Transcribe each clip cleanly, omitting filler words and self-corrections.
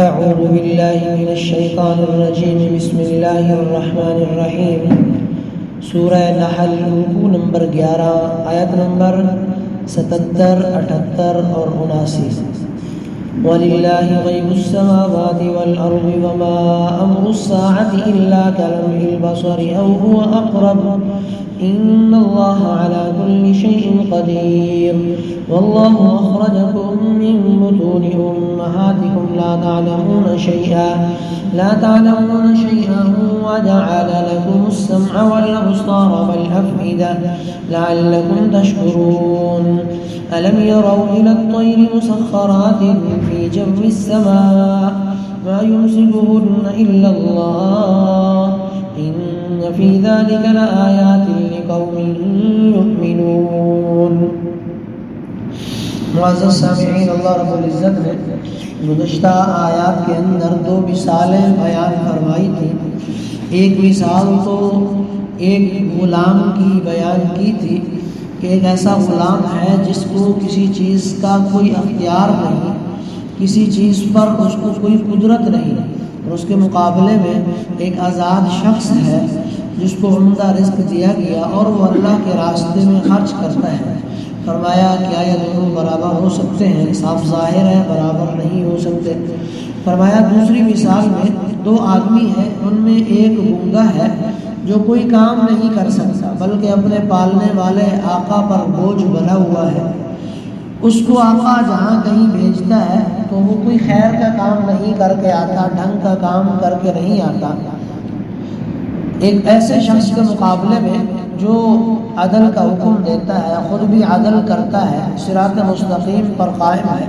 اعوذ باللہ من الشیطان الرجیم بسم اللہ الرحمن الرحیم سورہ نحل رکوع نمبر 11 آیت نمبر 77 78 اور 79 وَلِلَّهِ غَيْبُ السَّمَاوَاتِ وَالْأَرْضِ وَمَا أَمْرُ السَّاعَةِ إِلَّا كَلَمْحِ الْبَصَرِ أَوْ هُوَ أَقْرَبُ إِنَّ اللَّهَ عَلَى كُلِّ شَيْءٍ قَدِيرٌ وَاللَّهُ أَخْرَجَكُم مِّن بُطُونِ أُمَّهَاتِكُمْ لا تعلمون شيئا وجعل لكم السمع والأبصار والأفئدة لعلكم تشكرون ألم يروا إلى الطير مسخرات في جو السماء ما يمسكهن إلا الله إن في ذلك لآيات لقوم يؤمنون. معزز سامعین، اللہ رب العزت نے گزشتہ آیات کے اندر 2 مثالیں بیان فرمائی تھی. ایک مثال تو ایک غلام کی بیان کی تھی کہ ایک ایسا غلام ہے جس کو کسی چیز کا کوئی اختیار نہیں، کسی چیز پر اس کو کوئی قدرت نہیں، اور اس کے مقابلے میں ایک آزاد شخص ہے جس کو عمدہ رزق دیا گیا اور وہ اللہ کے راستے میں خرچ کرتا ہے. فرمایا کیا یہ دونوں برابر ہو سکتے ہیں؟ صاف ظاہر ہے برابر نہیں ہو سکتے. فرمایا دوسری مثال میں 2 آدمی ہیں، ان میں ایک گونگا ہے جو کوئی کام نہیں کر سکتا بلکہ اپنے پالنے والے آقا پر بوجھ بنا ہوا ہے. اس کو آقا جہاں کہیں بھیجتا ہے تو وہ کوئی خیر کا کام نہیں کر کے آتا، ڈھنگ کا کام کر کے نہیں آتا. ایک ایسے شخص کے مقابلے میں جو عدل کا حکم دیتا ہے، خود بھی عدل کرتا ہے، صراط مستقیم پر قائم ہے،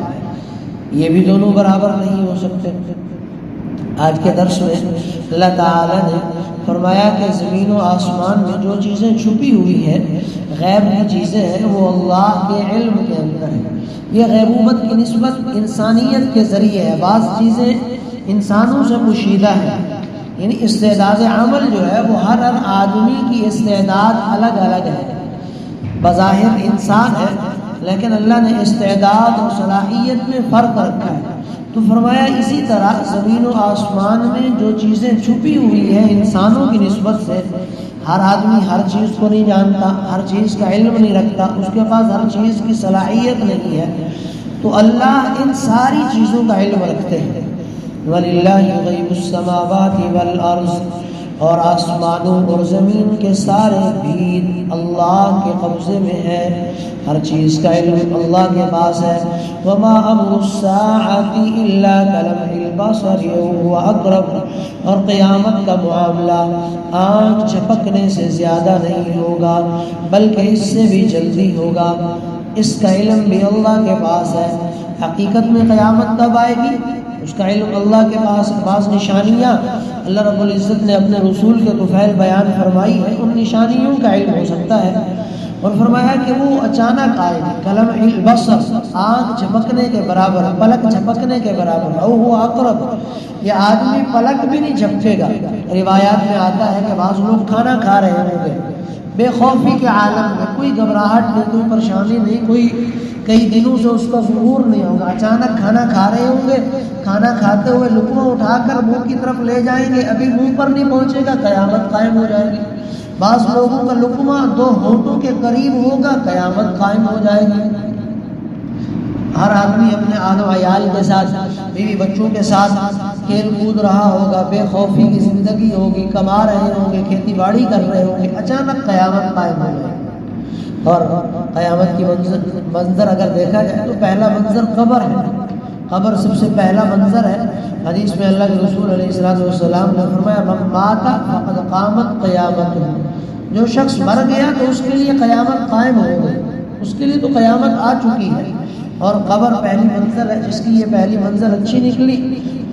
یہ بھی دونوں برابر نہیں ہو سکتے. آج کے درس میں اللہ تعالی نے فرمایا کہ زمین و آسمان میں جو چیزیں چھپی ہوئی ہیں، غیب کی چیزیں ہیں، وہ اللہ کے علم کے اندر ہے. یہ غیبوبت کی نسبت انسانیت کے ذریعے ہے. بعض چیزیں انسانوں سے پوشیدہ ہیں، یعنی استعداد عمل جو ہے وہ ہر آدمی کی استعداد الگ الگ ہے. بظاہر انسان ہے لیکن اللہ نے استعداد اور صلاحیت میں فرق رکھا ہے. تو فرمایا اسی طرح زمین و آسمان میں جو چیزیں چھپی ہوئی ہیں انسانوں کی نسبت سے، ہر آدمی ہر چیز کو نہیں جانتا، ہر چیز کا علم نہیں رکھتا، اس کے پاس ہر چیز کی صلاحیت نہیں ہے. تو اللہ ان ساری چیزوں کا علم رکھتے ہیں. وَلِلَّهِ غَيْبُ السَّمَاوَاتِ وَالْأَرْضِ، اور آسمانوں اور زمین کے سارے بھید اللہ کے قبضے میں ہے، ہر چیز کا علم اللہ کے پاس ہے. وَمَا أَمْرُ السَّاعَةِ إِلَّا كَلَمْحِ الْبَصَرِ وَهُوَ أَقْرَبُ، اور قیامت کا معاملہ آنکھ جھپکنے سے زیادہ نہیں ہوگا بلکہ اس سے بھی جلدی ہوگا. اس کا علم بھی اللہ کے پاس ہے. حقیقت میں قیامت کب آئے گی اس کا علم اللہ کے پاس. بعض نشانیاں اللہ رب العزت نے اپنے رسول کے طفیل بیان فرمائی ہے، ان نشانیوں کا علم ہو سکتا ہے. اور فرمایا کہ وہ اچانک آئے گی، کلمح البصر، آنکھ جھپکنے کے برابر، پلک جھپکنے کے برابر. او هو اقرب، یہ آدمی پلک بھی نہیں جھپکے گا. روایات میں آتا ہے کہ بعض لوگ کھانا کھا رہے ہوں گے بے خوفی کے عالم میں، کوئی گھبراہٹ نہیں، کوئی پریشانی نہیں، کوئی کئی دنوں سے اس کا ظہور نہیں ہوگا. اچانک کھانا کھا رہے ہوں گے، کھانا کھاتے ہوئے لقمہ اٹھا کر منہ کی طرف لے جائیں گے، ابھی منہ پر نہیں پہنچے گا، قیامت قائم ہو جائے گی. بعض لوگوں کا لقمہ 2 ہونٹوں کے قریب ہوگا، قیامت قائم ہو جائے گی. ہر آدمی اپنے آل و عیال کے ساتھ، بیوی بچوں کے ساتھ کھیل کود رہا ہوگا، بے خوفی کی زندگی ہوگی، کما رہے ہوں گے، کھیتی باڑی کر رہے ہوں گے، اچانک قیامت قائم ہو جائے گی. اور قیامت کی منظر اگر دیکھا جائے تو پہلا منظر قبر ہے. قبر سب سے پہلا منظر ہے. حدیث میں اللہ کے رسول علیہ السلام نے فرمایا من مات فقد قامت قیامتہ، جو شخص مر گیا تو اس کے لیے قیامت قائم ہو گئی، اس کے لیے تو قیامت آ چکی ہے. اور قبر پہلی منزل ہے، جس کی یہ پہلی منزل اچھی نکلی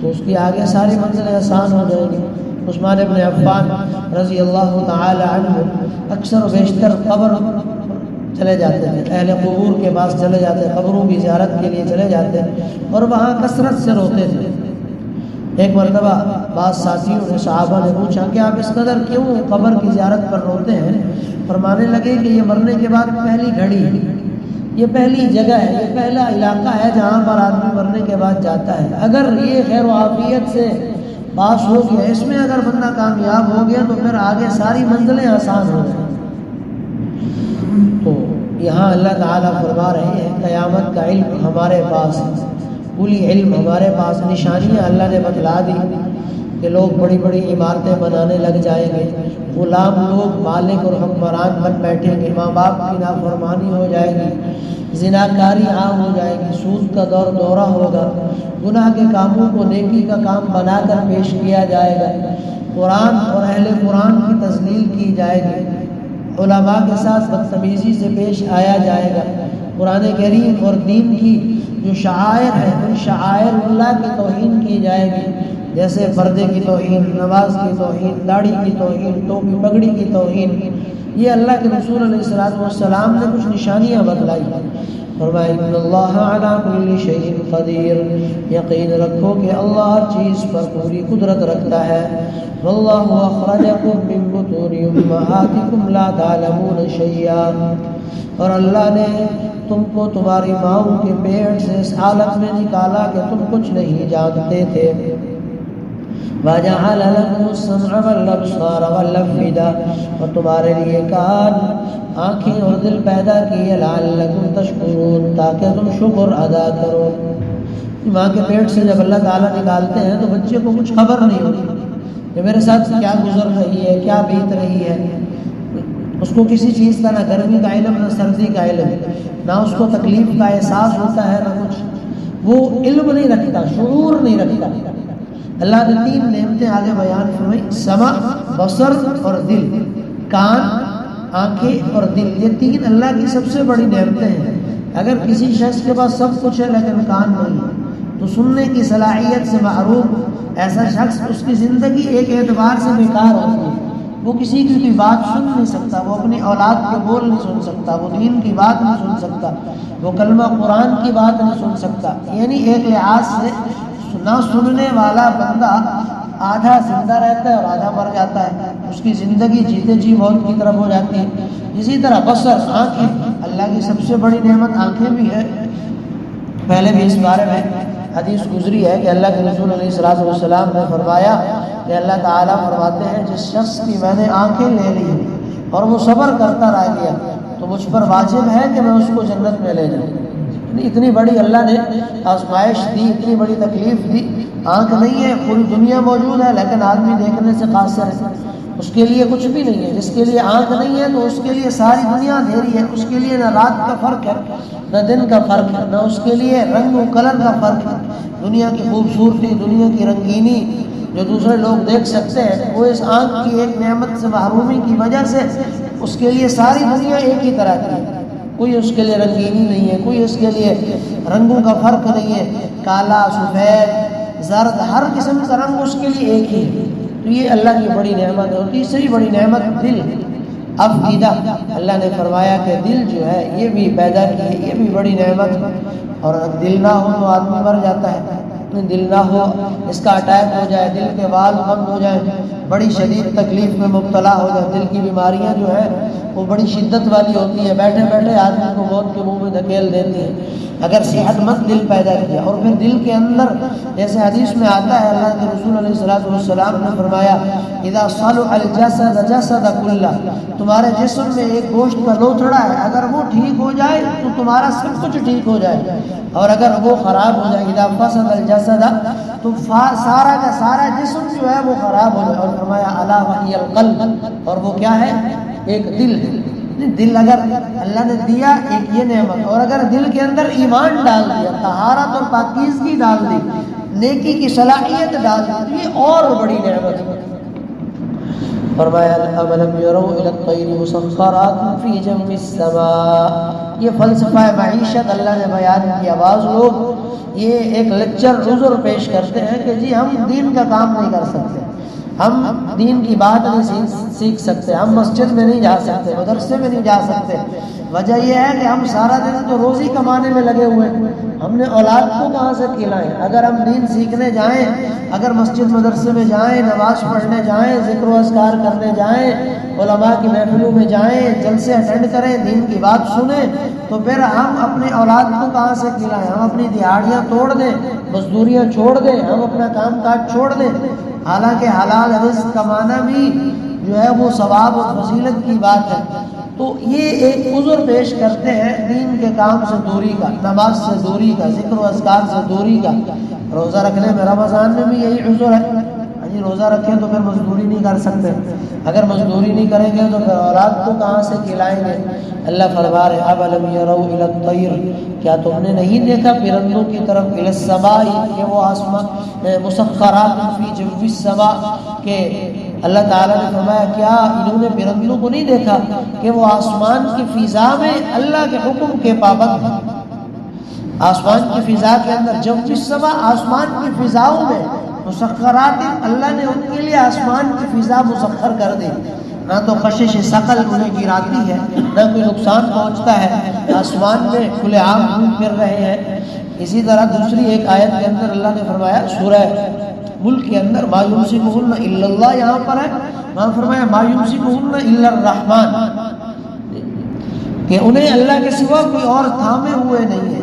تو اس کی آگے ساری منزلیں آسان ہو جائے گی. عثمان بن عفان رضی اللہ تعالی عنہ اکثر و بیشتر قبر چلے جاتے تھے، اہل قبور کے پاس چلے جاتے، قبروں کی زیارت کے لیے چلے جاتے اور وہاں کثرت سے روتے تھے. ایک مرتبہ بعض ساتھیوں نے، صحابہ نے پوچھا کہ آپ اس قدر کیوں قبر کی زیارت پر روتے ہیں؟ فرمانے لگے کہ یہ مرنے کے بعد پہلی گھڑی ہے، یہ پہلی جگہ ہے، یہ پہلا علاقہ ہے جہاں پر آدمی مرنے کے بعد جاتا ہے۔ اگر یہ خیر و عافیت سے پاس ہو گیا، اس میں اگر بندہ کامیاب ہو گیا تو پھر آگے ساری منزلیں آسان ہو جائیں۔ تو یہاں اللہ تعالیٰ فرما رہے ہیں قیامت کا علم ہمارے پاس، پوری علم ہمارے پاس، نشانیاں اللہ نے بتلا دی کہ لوگ بڑی بڑی عمارتیں بنانے لگ جائیں گے، غلام لوگ مالک اور حکمران بن بیٹھیں گے، ماں باپ کی نافرمانی ہو جائے گی، زناکاری عام ہو جائے گی، سود کا دورہ ہوگا، گناہ کے کاموں کو نیکی کا کام بنا کر پیش کیا جائے گا، قرآن اور اہل قرآن کی تذلیل کی جائے گی، علماء کے ساتھ بدتمیزی سے پیش آیا جائے گا، قرآن کریم اور دین کی جو شعائر ہیں ان شعائر اللہ کی توہین کی جائے گی، جیسے پردے کی توہین، نماز کی توہین، داڑھی کی توہین، ٹوپی پگڑی کی توہین۔ یہ اللہ کے رسول علیہ السلام نے کچھ نشانیاں بتلائی۔ فرمایا ان اللہ علی کل شیء قدیر، یقین رکھو کہ اللہ ہر چیز پر پوری قدرت رکھتا ہے۔ واللہ اخرجکم من بطون امہاتکم لا تعلمون شیئا، اور اللہ نے تم کو تمہاری ماؤں کے پیٹ سے اس حالت میں نکالا کہ تم کچھ نہیں جانتے تھے۔ وَجَعَلَ لَكُمُ السَّمْعَ وَالْأَبْصَارَ وَالْأَفْئِدَةَ، اور تمہارے لیے کان، آنکھیں اور دل پیدا کیے، لَعَلَّكُمْ تَشْكُرُونَ، تاکہ تم شکر ادا کرو۔ ماں کے پیٹ سے جب اللہ تعالیٰ نکالتے ہیں تو بچے کو کچھ خبر نہیں ہوتی کہ میرے ساتھ کیا گزر رہی ہے، کیا بیت رہی ہے۔ اس کو کسی چیز کا نہ گرمی کا علم نہ سردی کا علم، نہ اس کو تکلیف کا احساس ہوتا ہے نہ کچھ، وہ علم نہیں رکھتا، شعور نہیں رکھتا۔ اللہ نے تین نعمتیں آگے بیان فرمائی، سمع، بصر اور دل، کان، آنکھیں اور دل، یہ تین اللہ کی سب سے بڑی نعمتیں ہیں۔ اگر کسی شخص کے پاس سب کچھ ہے لیکن کان نہیں ہے تو سننے کی صلاحیت سے محروم ایسا شخص، اس کی زندگی ایک اعتبار سے بیکار ہوتی ہے۔ وہ کسی کی بھی بات سن نہیں سکتا، وہ اپنی اولاد کے بول نہیں سن سکتا، وہ دین کی بات نہیں سن سکتا، وہ کلمہ قرآن کی بات نہیں سن سکتا۔ یعنی ایک لحاظ سے نہ سننے والا بندہ آدھا زندہ رہتا ہے اور آدھا مر جاتا ہے، اس کی زندگی جیتے جی موت کی طرف ہو جاتی ہے۔ اسی طرح بصر، آنکھیں، اللہ کی سب سے بڑی نعمت آنکھیں بھی ہے۔ پہلے بھی اس بارے میں حدیث گزری ہے کہ اللہ کے رسول علیہ السلام نے فرمایا کہ اللہ تعالیٰ فرماتے ہیں جس شخص کی میں نے آنکھیں لے لی اور وہ صبر کرتا رہ گیا تو مجھ پر واجب ہے کہ میں اس کو جنت میں لے جاؤں۔ اتنی بڑی اللہ نے آزمائش دی، اتنی بڑی تکلیف دی۔ آنکھ نہیں ہے، پوری دنیا موجود ہے لیکن آدمی دیکھنے سے قاصر ہے، اس کے لیے کچھ بھی نہیں ہے۔ جس کے لیے آنکھ نہیں ہے تو اس کے لیے ساری دنیا اندھیری ہے، اس کے لیے نہ رات کا فرق ہے نہ دن کا فرق ہے، نہ اس کے لیے رنگ و کلر کا فرق ہے۔ دنیا کی خوبصورتی، دنیا کی رنگینی جو دوسرے لوگ دیکھ سکتے ہیں، وہ اس آنکھ کی ایک نعمت سے محرومی کی وجہ سے اس کے لیے ساری دنیا ایک ہی طرح کی ہے۔ کوئی اس کے لیے رنگینی نہیں ہے، کوئی اس کے لیے رنگوں کا فرق نہیں ہے، کالا، سفید، زرد، ہر قسم کا رنگ اس کے لیے ایک ہی ہے۔ تو یہ اللہ کی بڑی نعمت ہے۔ اور تیسری بڑی نعمت دل، افئدہ، اللہ نے فرمایا کہ دل جو ہے یہ بھی پیدا کی ہے، یہ بھی بڑی نعمت ہے۔ اور دل نہ ہو تو آدمی مر جاتا ہے، دل نہ ہو، اس کا اٹیک ہو جائے، دل کے وال بند ہو جائیں، بڑی شدید تکلیف میں مبتلا ہو جائے۔ دل کی بیماریاں جو ہے وہ بڑی شدت والی ہوتی ہیں، بیٹھے بیٹھے آدمی کو موت کے منہ میں دھکیل دیتی ہیں۔ اگر صحت مند دل پیدا کیا، اور پھر دل کے اندر جیسے حدیث میں آتا ہے، اللہ کے رسول علیہ السلام نے فرمایا اذا صلح الجسد جسد کلہ، تمہارے جسم میں ایک گوشت کا لوتھڑا ہے، اگر وہ ٹھیک ہو جائے تو تمہارا سب کچھ ٹھیک ہو جائے، اور اگر وہ خراب ہو جائے اذا فسد الجسد، تو سارا کا سارا جسم جو ہے وہ خراب ہو جائے۔ اور فرمایا الا وہی القلب، اور وہ کیا ہے؟ ایک دل ہے۔ دل اگر اللہ نے دیا ایک یہ نعمت، اور اگر دل کے اندر ایمان ڈال دیا، طہارت اور پاکیزگی ڈال دی، نیکی کی صلاحیت ڈال دی، تو یہ اور بڑی نعمت ہے۔ فرمایا أَوَلَمْ يَرَوْا إِلَى الطَّيْرِ مُسَخَّرَاتٍ فِي جَوِّ السَّمَاءِ، یہ فلسفہ معیشت اللہ نے بیان کیا۔ بعض لوگ یہ ایک لیکچر عذر پیش کرتے ہیں کہ جی ہم دین کا کام نہیں کر سکتے، ہم دین کی بات نہیں سیکھ سکتے، ہم مسجد میں نہیں جا سکتے، مدرسے میں نہیں جا سکتے، وجہ یہ ہے کہ ہم سارا دن تو روزی کمانے میں لگے ہوئے ہیں، ہم نے اولاد کو کہاں سے کھلائیں؟ اگر ہم دین سیکھنے جائیں، اگر مسجد مدرسے میں جائیں، نماز پڑھنے جائیں، ذکر و اذکار کرنے جائیں، علماء کی محفلوں میں جائیں، جلسے اٹینڈ کریں، دین کی بات سنیں، تو پھر ہم اپنے اولاد کو کہاں سے کھلائیں؟ ہم اپنی دیہاڑیاں توڑ دیں، مزدوریاں چھوڑ دیں، ہم اپنا کام کاج چھوڑ دیں، حالانکہ حلال رزق کمانا بھی جو ہے وہ ثواب اور فضیلت کی بات ہے۔ تو یہ ایک عذر پیش کرتے ہیں دین کے کام سے دوری کا، نماز سے دوری کا، ذکر و اذکار سے دوری کا۔ روزہ رکھنے میں رمضان میں بھی یہی عذر ہے، روزہ رکھیں تو پھر مزدوری نہیں کر سکتے، اگر مزدوری نہیں کریں گے تو پھر اولاد کو کہاں سے کھلائیں گے؟ اللہ فرما رہے اَوَلَمْ يَرَوْا إِلَى الطَّيْرِ، کیا تم نے نہیں دیکھا پرندوں کی طرف، إِلَى السَّمَاءِ، کہ وہ آسمان، مُسَخَّرَاتٍ فِي جَوِّ السَّمَاءِ، کہ اللہ تعالیٰ نے فرمایا کیا انہوں نے پرندوں کو نہیں دیکھا کہ وہ آسمان کی فضا میں اللہ کے حکم کے پابند ہیں؟ آسمان کی فضا کے اندر، جَوِّ السَّمَاء، آسمان کی فضاؤں میں، مسخرات، اللہ نے ان کے لیے آسمان کی فضا مسخر کر دی، نہ تو کشش ثقل انہیں گراتی ہے، نہ کوئی نقصان پہنچتا ہے، آسمان میں کھلے عام گھوم پھر رہے ہیں۔ اسی طرح دوسری ایک آیت کے اندر اللہ نے فرمایا سورہ ملک کے اندر ما یمسکہن الا اللہ، یہاں پر ہے، وہاں فرمایا ما یمسکہن الا الرحمن، کہ انہیں اللہ کے سوا کوئی اور تھامے ہوئے نہیں ہے۔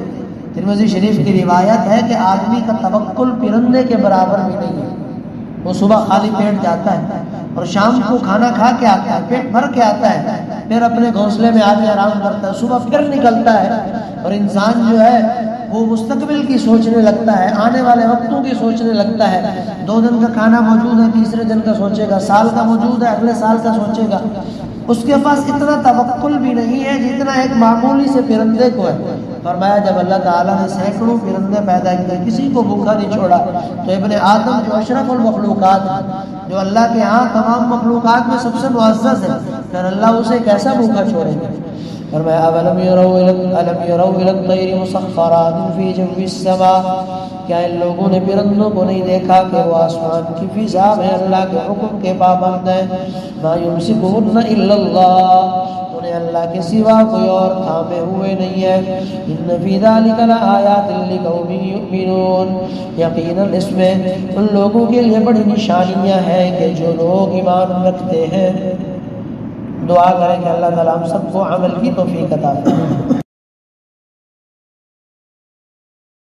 ترمذی شریف کی روایت ہے کہ آدمی کا توکل پرندے کے برابر بھی نہیں ہے، وہ صبح خالی پیٹ جاتا ہے اور شام کو کھانا کھا کے آتا ہے، پیٹ بھر کے آتا ہے، پھر اپنے گھونسلے میں آ کے آرام کرتا ہے، صبح پھر نکلتا ہے، اور انسان جو ہے وہ مستقبل کی سوچنے لگتا ہے، آنے والے وقتوں کی سوچنے لگتا ہے، 2 دن کا کھانا موجود ہے، تیسرے دن کا سوچے گا، سال کا موجود ہے، اگلے سال کا سوچے گا۔ اس کے پاس اتنا توکل بھی نہیں ہے جتنا ایک معمولی سے پرندے کو ہے۔ فرمایا جب اللہ تعالیٰ نے سینکڑوں پرندے پیدا کیے، کسی کو بھوکا نہیں چھوڑا، تو ابن آدم جو اشرف المخلوقات، جو اللہ کے ہاں تمام مخلوقات میں سب سے معزز ہے، پھر اللہ اسے کیسا بھوکا چھوڑے گا؟ فرمایا أَلَمْ يَرَوْا إِلَى الطَّيْرِ مُسَخَّرَاتٍ فِي جَوِّ السَّمَاءِ، کیا ان لوگوں نے پرندوں کو نہیں دیکھا کہ وہ آسمان کی فضا میں اللہ کے حکم کے پابند ہیں؟ مَا يُمْسِكُهُنَّ إِلَّا اللَّهُ، انہیں اللہ کے سوا کوئی اور تھامے ہوئے نہیں ہے۔ إِنَّ فِي ذَلِكَ لَآيَاتٍ لِقَوْمٍ يُؤْمِنُونَ، یقیناً اس میں ان لوگوں کے لیے بڑی نشانیاں ہیں کہ جو لوگ ایمان رکھتے ہیں۔ دعا کریں کہ اللہ تعالیٰ ہم سب کو عمل کی توفیق عطا فرمائے۔